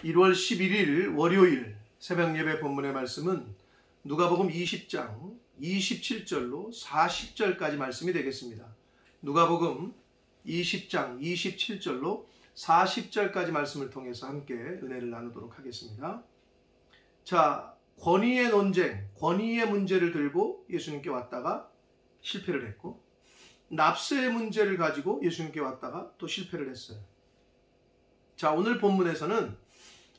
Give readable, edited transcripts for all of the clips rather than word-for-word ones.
1월 11일 월요일 새벽 예배 본문의 말씀은 누가복음 20장 27절로 40절까지 말씀이 되겠습니다. 누가복음 20장 27절로 40절까지 말씀을 통해서 함께 은혜를 나누도록 하겠습니다. 자, 권위의 논쟁, 권위의 문제를 들고 예수님께 왔다가 실패를 했고, 납세의 문제를 가지고 예수님께 왔다가 또 실패를 했어요. 자, 오늘 본문에서는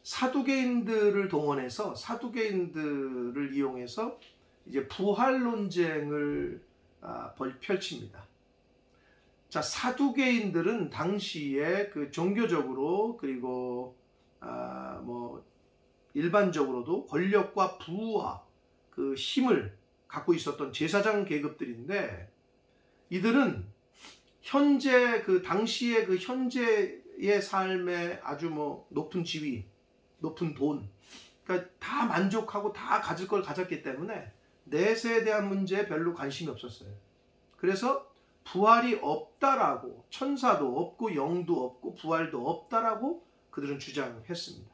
사두개인들을 동원해서 사두개인들을 이용해서 이제 부활 논쟁을 펼칩니다. 자, 사두개인들은 당시에 그 종교적으로 그리고 일반적으로도 권력과 부와 그 힘을 갖고 있었던 제사장 계급들인데, 이들은 현재 그 당시의 그 현재의 삶에 아주 높은 지위, 높은 돈, 그러니까 다 만족하고 다 가질 걸 가졌기 때문에 내세에 대한 문제에 별로 관심이 없었어요. 그래서 부활이 없다라고, 천사도 없고 영도 없고 부활도 없다라고 그들은 주장했습니다.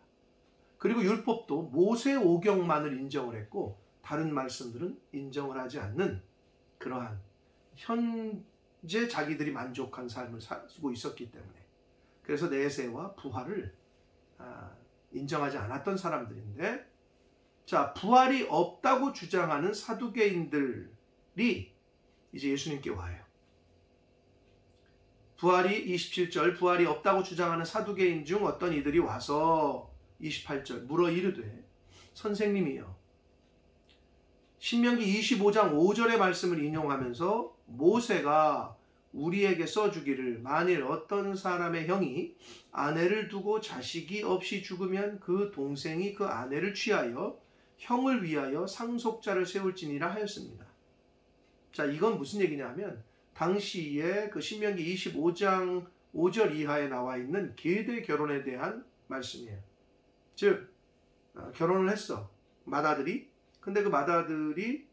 그리고 율법도 모세 오경만을 인정을 했고 다른 말씀들은 인정을 하지 않는 그러한 현재 자기들이 만족한 삶을 살고 있었기 때문에, 그래서 내세와 부활을 인정하지 않았던 사람들인데, 자, 부활이 없다고 주장하는 사두개인들이 이제 예수님께 와요. 부활이 27절, 부활이 없다고 주장하는 사두개인 중 어떤 이들이 와서 28절 물어 이르되, 선생님이여, 신명기 25장 5절의 말씀을 인용하면서 모세가 우리에게 써주기를, 만일 어떤 사람의 형이 아내를 두고 자식이 없이 죽으면 그 동생이 그 아내를 취하여 형을 위하여 상속자를 세울지니라 하였습니다. 자, 이건 무슨 얘기냐 하면, 당시에 그 신명기 25장 5절 이하에 나와 있는 계대 결혼에 대한 말씀이에요. 즉, 결혼을 했어, 맏아들이. 근데 그 맏아들이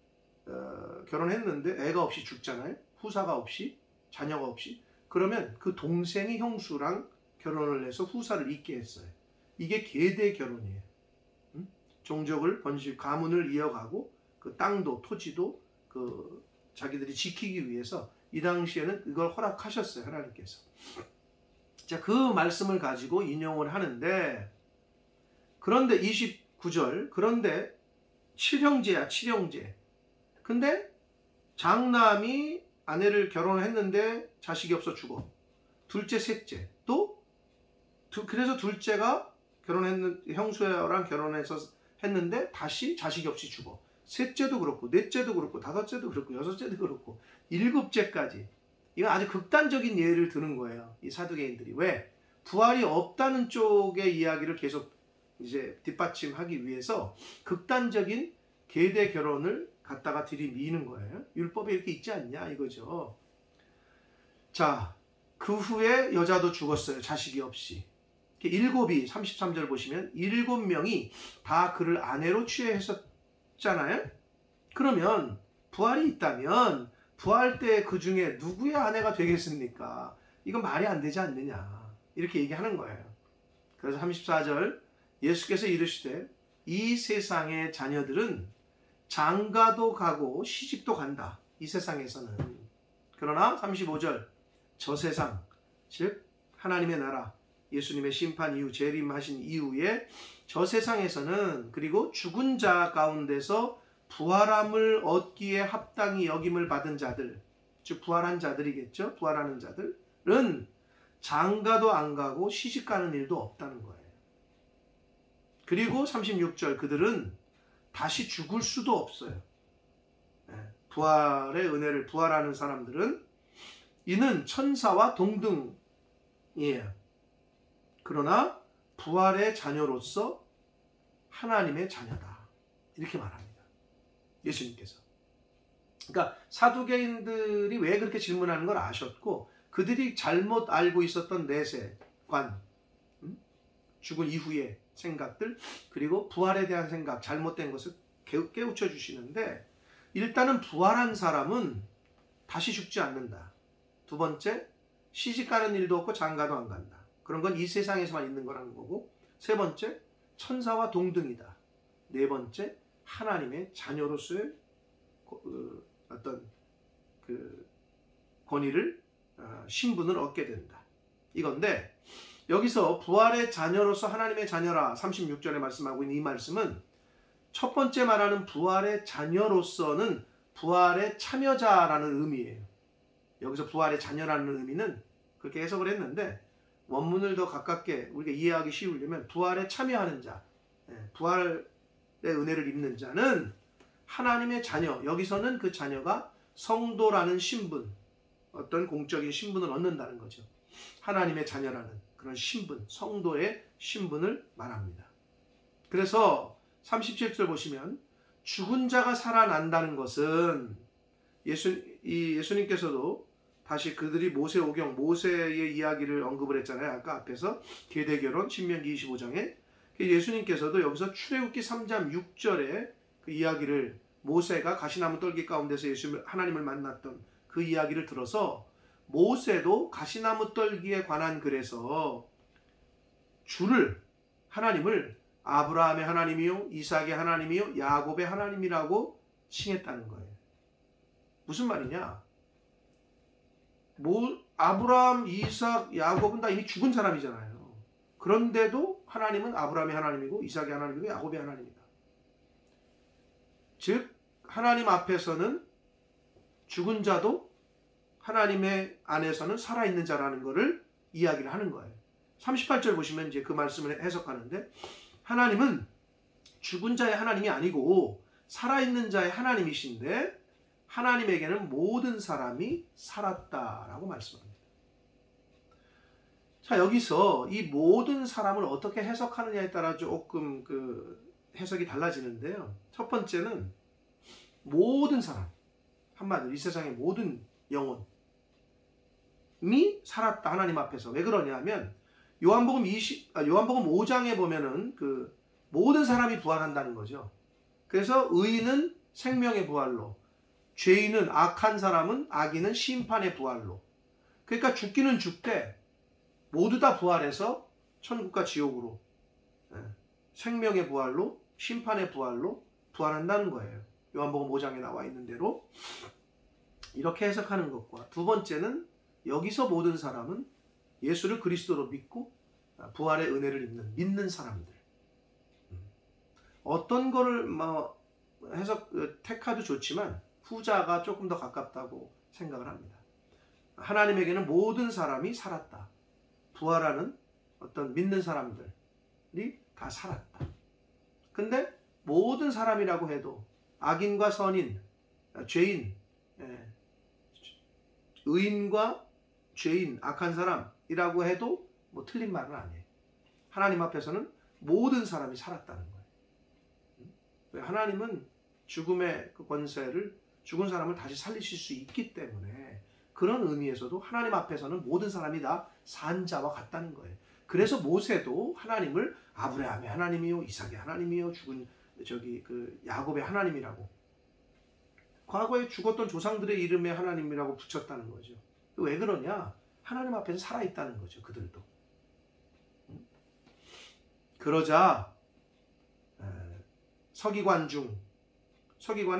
결혼했는데 애가 없이 죽잖아요. 후사가 없이, 자녀가 없이. 그러면 그 동생이 형수랑 결혼을 해서 후사를 잇게 했어요. 이게 계대 결혼이에요. 종족을 번식, 가문을 이어가고 그 땅도 토지도 그 자기들이 지키기 위해서 이 당시에는 이걸 허락하셨어요, 하나님께서. 자, 그 말씀을 가지고 인용을 하는데, 그런데 29절, 그런데 7형제야, 7형제. 근데 장남이 아내를 결혼했는데 자식이 없어 죽어. 둘째, 셋째. 또 그래서 둘째가 형수랑 결혼해서 했는데 다시 자식이 없이 죽어. 셋째도 그렇고, 넷째도 그렇고, 다섯째도 그렇고, 여섯째도 그렇고, 일곱째까지. 이건 아주 극단적인 예를 드는 거예요, 이 사두개인들이. 왜? 부활이 없다는 쪽의 이야기를 계속 이제 뒷받침하기 위해서 극단적인 계대 결혼을 갖다가 들이미는 거예요. 율법에 이렇게 있지 않냐 이거죠. 자, 그 후에 여자도 죽었어요, 자식이 없이. 일곱이, 33절 보시면 7명이 다 그를 아내로 취했었잖아요. 그러면 부활이 있다면 부활 때 그 중에 누구의 아내가 되겠습니까? 이건 말이 안 되지 않느냐, 이렇게 얘기하는 거예요. 그래서 34절, 예수께서 이르시되 이 세상의 자녀들은 장가도 가고 시집도 간다, 이 세상에서는. 그러나 35절, 저 세상, 즉 하나님의 나라, 예수님의 심판 이후, 재림하신 이후에 저 세상에서는, 그리고 죽은 자 가운데서 부활함을 얻기에 합당히 여김을 받은 자들, 즉 부활한 자들이겠죠. 부활하는 자들은 장가도 안 가고 시집 가는 일도 없다는 거예요. 그리고 36절, 그들은 다시 죽을 수도 없어요. 부활의 은혜를, 부활하는 사람들은 이는 천사와 동등이에요. 그러나 부활의 자녀로서 하나님의 자녀다, 이렇게 말합니다, 예수님께서. 그러니까 사두개인들이 왜 그렇게 질문하는 걸 아셨고, 그들이 잘못 알고 있었던 내세관, 죽은 이후의 생각들, 그리고 부활에 대한 생각, 잘못된 것을 깨우쳐 주시는데, 일단은 부활한 사람은 다시 죽지 않는다. 두 번째, 시집 가는 일도 없고 장가도 안 간다. 그런 건 이 세상에서만 있는 거라는 거고, 세 번째, 천사와 동등이다. 네 번째, 하나님의 자녀로서의 어떤 그 권위를 신분을 얻게 된다. 이건데 여기서 부활의 자녀로서 하나님의 자녀라 36절에 말씀하고 있는 이 말씀은 첫 번째 말하는 부활의 자녀로서는 부활의 참여자라는 의미예요. 여기서 부활의 자녀라는 의미는 그렇게 해석을 했는데 원문을 더 가깝게 우리가 이해하기 쉬우려면 부활에 참여하는 자, 부활의 은혜를 입는 자는 하나님의 자녀, 여기서는 그 자녀가 성도라는 신분, 어떤 공적인 신분을 얻는다는 거죠. 하나님의 자녀라는 그런 신분, 성도의 신분을 말합니다. 그래서 37절 보시면 죽은 자가 살아난다는 것은 예수님께서도 다시 그들이 모세오경, 모세의 이야기를 언급을 했잖아요. 아까 앞에서 계대결혼, 신명기 25장에 예수님께서도 여기서 출애굽기 3장 6절에 그 이야기를 모세가 가시나무 떨기 가운데서 하나님을 만났던 그 이야기를 들어서 모세도 가시나무 떨기에 관한 글에서 하나님을 아브라함의 하나님이요, 이삭의 하나님이요, 야곱의 하나님이라고 칭했다는 거예요. 무슨 말이냐? 아브라함, 이삭, 야곱은 다 이미 죽은 사람이잖아요. 그런데도 하나님은 아브라함의 하나님이고 이삭의 하나님이고 야곱의 하나님이다. 즉 하나님 앞에서는 죽은 자도 하나님의 안에서는 살아있는 자라는 것을 이야기를 하는 거예요. 38절 보시면 이제 그 말씀을 해석하는데 하나님은 죽은 자의 하나님이 아니고 살아있는 자의 하나님이신데 하나님에게는 모든 사람이 살았다라고 말씀합니다. 자, 여기서 이 모든 사람을 어떻게 해석하느냐에 따라 조금 그 해석이 달라지는데요. 첫 번째는 모든 사람, 한마디로 이 세상의 모든 영혼이 살았다, 하나님 앞에서. 왜 그러냐면 요한복음 5장에 보면은 그 모든 사람이 부활한다는 거죠. 그래서 의인은 생명의 부활로, 죄인은, 악한 사람은, 악인은 심판의 부활로. 그러니까 죽기는 죽되 모두 다 부활해서 천국과 지옥으로, 생명의 부활로, 심판의 부활로 부활한다는 거예요. 요한복음 5장에 나와 있는 대로 이렇게 해석하는 것과, 두 번째는 여기서 모든 사람은 예수를 그리스도로 믿고 부활의 은혜를 믿는 사람들. 어떤 거를 택해도 좋지만 후자가 조금 더 가깝다고 생각을 합니다. 하나님에게는 모든 사람이 살았다. 부활하는 어떤 믿는 사람들이 다 살았다. 근데 모든 사람이라고 해도 악인과 선인, 죄인, 의인과 죄인, 악한 사람이라고 해도 뭐 틀린 말은 아니에요. 하나님 앞에서는 모든 사람이 살았다는 거예요. 하나님은 죽음의 그 권세를, 죽은 사람을 다시 살리실 수 있기 때문에 그런 의미에서도 하나님 앞에서는 모든 사람이 다 산 자와 같다는 거예요. 그래서 모세도 하나님을 아브라함의 하나님이요, 이삭의 하나님이요, 죽은 그 야곱의 하나님이라고, 과거에 죽었던 조상들의 이름의 하나님이라고 붙였다는 거죠. 왜 그러냐? 하나님 앞에서 살아있다는 거죠, 그들도. 그러자 서기관은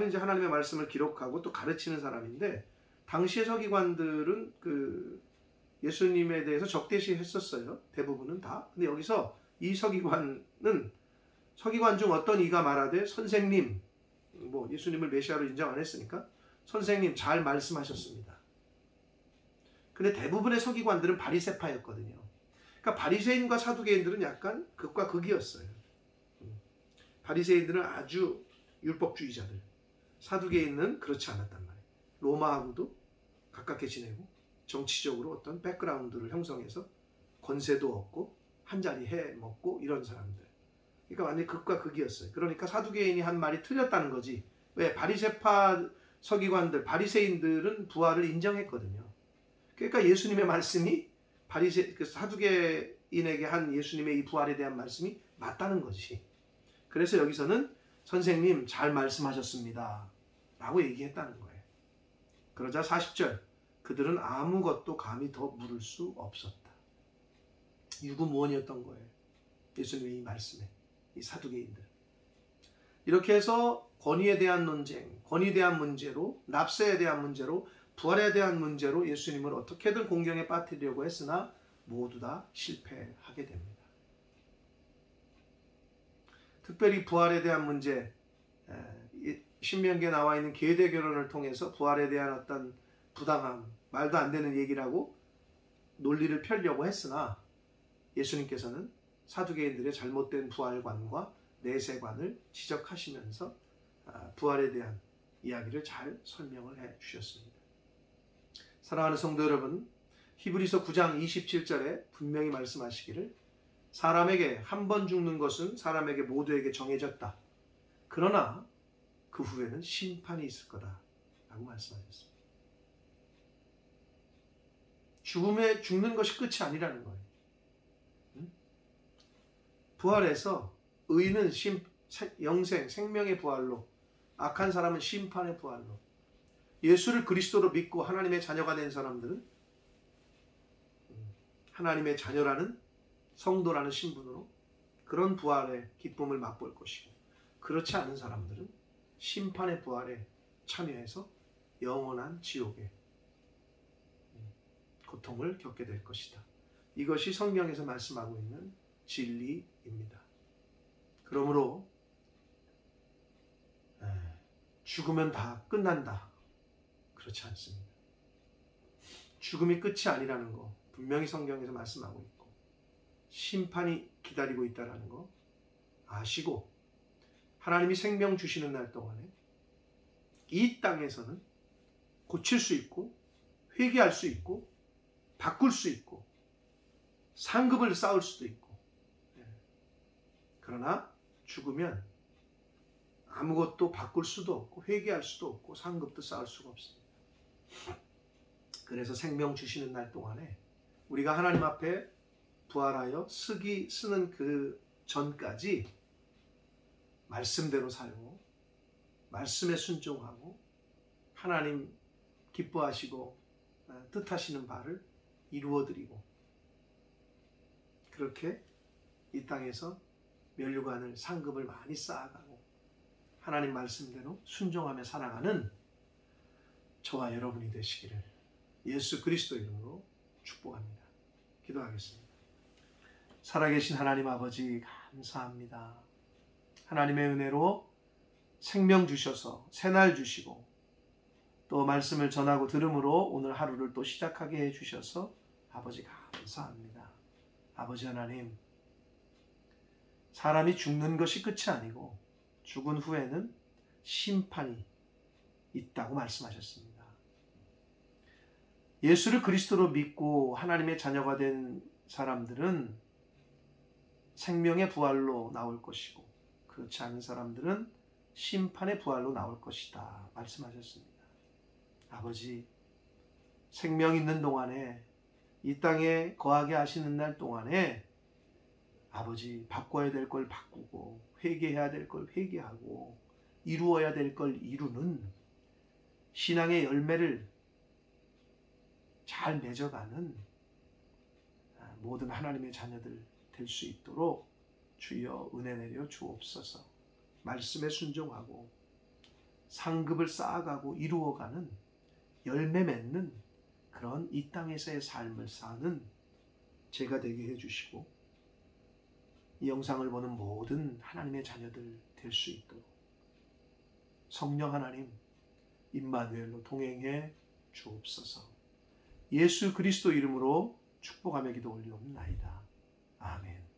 이제 하나님의 말씀을 기록하고 또 가르치는 사람인데, 당시의 서기관들은 그 예수님에 대해서 적대시했었어요. 대부분은 다. 근데 여기서 이 서기관 중 어떤 이가 말하되, 선생님, 예수님을 메시아로 인정 안 했으니까 선생님 잘 말씀하셨습니다. 근데 대부분의 서기관들은 바리새파였거든요. 그러니까 바리새인과 사두개인들은 약간 극과 극이었어요. 바리새인들은 아주 율법주의자들, 사두개인은 그렇지 않았단 말이에요. 로마하고도 가깝게 지내고 정치적으로 어떤 백그라운드를 형성해서 권세도 얻고 한자리 해 먹고 이런 사람들. 그러니까 완전히 극과 극이었어요. 그러니까 사두개인이 한 말이 틀렸다는 거지. 왜? 바리새파 서기관들, 바리새인들은 부활을 인정했거든요. 그러니까 예수님의 말씀이 그 사두개인에게 한 예수님의 이 부활에 대한 말씀이 맞다는 거지. 그래서 여기서는 선생님 잘 말씀하셨습니다 라고 얘기했다는 거예요. 그러자 40절, 그들은 아무것도 감히 더 물을 수 없었다. 유구무원이었던 거예요, 예수님의 이 말씀에. 이 사두개인들. 이렇게 해서 권위에 대한 논쟁, 권위에 대한 문제로, 납세에 대한 문제로, 부활에 대한 문제로 예수님을 어떻게든 공경에 빠뜨리려고 했으나 모두 다 실패하게 됩니다. 특별히 부활에 대한 문제, 신명기에 나와 있는 계대 결혼을 통해서 부활에 대한 어떤 부당함, 말도 안 되는 얘기라고 논리를 펴려고 했으나 예수님께서는 사두개인들의 잘못된 부활관과 내세관을 지적하시면서 부활에 대한 이야기를 잘 설명을 해 주셨습니다. 사랑하는 성도 여러분, 히브리서 9장 27절에 분명히 말씀하시기를 사람에게 한 번 죽는 것은 사람에게 모두에게 정해졌다. 그러나 그 후에는 심판이 있을 거다 라고 말씀하셨습니다. 죽음에 죽는 것이 끝이 아니라는 거예요. 부활해서 의인은 영생, 생명의 부활로, 악한 사람은 심판의 부활로, 예수를 그리스도로 믿고 하나님의 자녀가 된 사람들은 하나님의 자녀라는 성도라는 신분으로 그런 부활의 기쁨을 맛볼 것이고, 그렇지 않은 사람들은 심판의 부활에 참여해서 영원한 지옥의 고통을 겪게 될 것이다. 이것이 성경에서 말씀하고 있는 진리입니다. 그러므로 죽으면 다 끝난다. 그렇지 않습니다. 죽음이 끝이 아니라는 거 분명히 성경에서 말씀하고 있고, 심판이 기다리고 있다는 거 아시고, 하나님이 생명 주시는 날 동안에 이 땅에서는 고칠 수 있고 회개할 수 있고 바꿀 수 있고 상급을 쌓을 수도 있고, 그러나 죽으면 아무것도 바꿀 수도 없고 회개할 수도 없고 상급도 쌓을 수가 없습니다. 그래서 생명 주시는 날 동안에 우리가 하나님 앞에 부활하여 쓰는 그 전까지 말씀대로 살고 말씀에 순종하고 하나님 기뻐하시고 뜻하시는 바를 이루어드리고, 그렇게 이 땅에서 면류관을 상급을 많이 쌓아가고 하나님 말씀대로 순종하며 살아가는 저와 여러분이 되시기를 예수 그리스도 이름으로 축복합니다. 기도하겠습니다. 살아계신 하나님 아버지, 감사합니다. 하나님의 은혜로 생명 주셔서 새날 주시고 또 말씀을 전하고 들음으로 오늘 하루를 또 시작하게 해주셔서 아버지 감사합니다. 아버지 하나님, 사람이 죽는 것이 끝이 아니고 죽은 후에는 심판이 있다고 말씀하셨습니다. 예수를 그리스도로 믿고 하나님의 자녀가 된 사람들은 생명의 부활로 나올 것이고, 그렇지 않은 사람들은 심판의 부활로 나올 것이다 말씀하셨습니다. 아버지, 생명 있는 동안에 이 땅에 거하게 하시는 날 동안에 아버지, 바꿔야 될 걸 바꾸고 회개해야 될 걸 회개하고 이루어야 될 걸 이루는 신앙의 열매를 잘 맺어가는 모든 하나님의 자녀들 될 수 있도록 주여 은혜 내려 주옵소서. 말씀에 순종하고 상급을 쌓아가고 이루어가는 열매 맺는 그런 이 땅에서의 삶을 사는 제가 되게 해주시고, 이 영상을 보는 모든 하나님의 자녀들 될 수 있도록 성령 하나님 임마누엘로 동행해 주옵소서. 예수 그리스도 이름으로 축복하며 기도 올리옵나이다. 아멘.